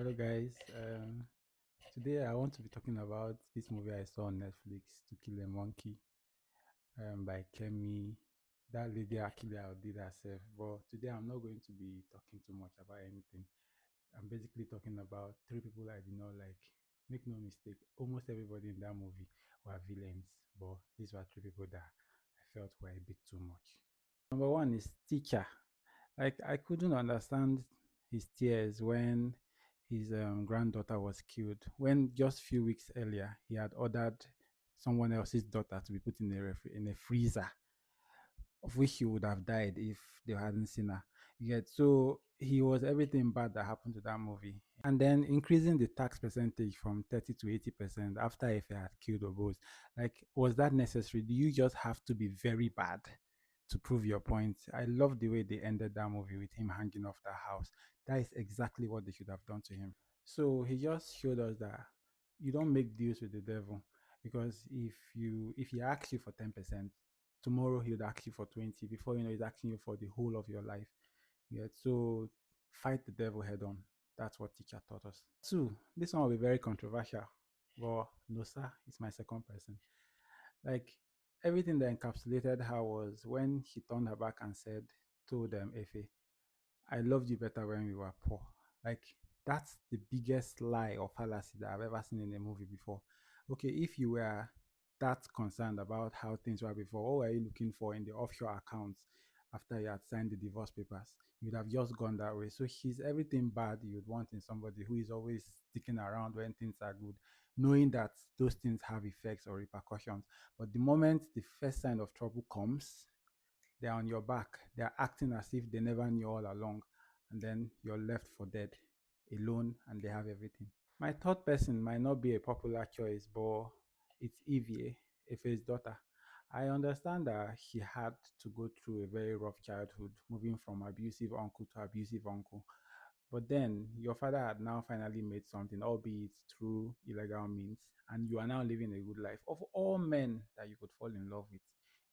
Hello, guys. Today I want to be talking about this movie I saw on Netflix, To Kill a Monkey, by Kemi. That lady actually outdid herself. But today I'm not going to be talking too much about anything. I'm basically talking about three people I did not like. Make no mistake, almost everybody in that movie were villains, but these were three people that I felt were a bit too much. Number one is Teacher. Like I couldn't understand his tears when his granddaughter was killed. When just few weeks earlier he had ordered someone else's daughter to be put in a freezer, of which she would have died if they hadn't seen her. Yet, so he was everything bad that happened to that movie, and then increasing the tax percentage from 30 to 80% after if he had killed Obos. Like, was that necessary? Do you just have to be very bad to prove your point? I love the way they ended that movie with him hanging off the house. That is exactly what they should have done to him. So he just showed us that you don't make deals with the devil, because if he asks you for 10%, tomorrow he would ask you for 20. Before you know, he's asking you for the whole of your life. Yeah. So fight the devil head on. That's what teacher taught us. Two, this one will be very controversial, but no sir, it's my second person. Like, everything that encapsulated her was when she turned her back and said, told them Efe, I loved you better when we were poor. Like, that's the biggest lie or fallacy that I've ever seen in a movie before. Okay, if you were that concerned about how things were before, what were you looking for in the offshore accounts after you had signed the divorce papers? You'd have just gone that way. So she's everything bad you'd want in somebody who is always sticking around when things are good, knowing that those things have effects or repercussions. But the moment the first sign of trouble comes, they're on your back. They're acting as if they never knew all along. And then you're left for dead, alone, and they have everything. My third person might not be a popular choice, but it's Evie, Efe's daughter. I understand that she had to go through a very rough childhood, moving from abusive uncle to abusive uncle. But then your father had now finally made something, albeit through illegal means, and you are now living a good life. Of all men that you could fall in love with,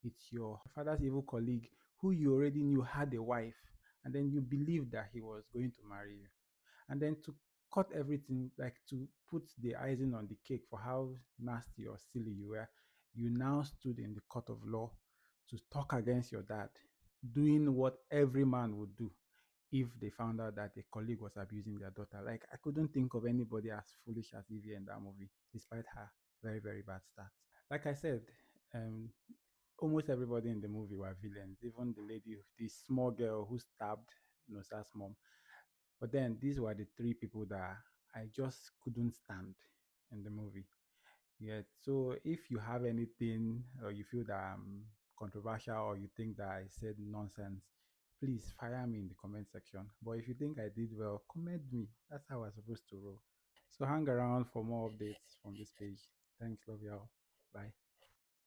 it's your father's evil colleague who you already knew had a wife, and then you believed that he was going to marry you. And then to cut everything, like to put the icing on the cake for how nasty or silly you were, you now stood in the court of law to talk against your dad, doing what every man would do if they found out that a colleague was abusing their daughter. Like, I couldn't think of anybody as foolish as Evie in that movie, despite her very, very bad start. Like I said, um, almost everybody in the movie were villains, even the lady, the small girl who stabbed Nosa's mom. But then these were the three people that I just couldn't stand in the movie. Yeah. So if you have anything, or you feel that I'm controversial, or you think that I said nonsense, please fire me in the comment section. But if you think I did well, comment me. That's how I'm supposed to roll. So hang around for more updates from this page. Thanks, love y'all. Bye.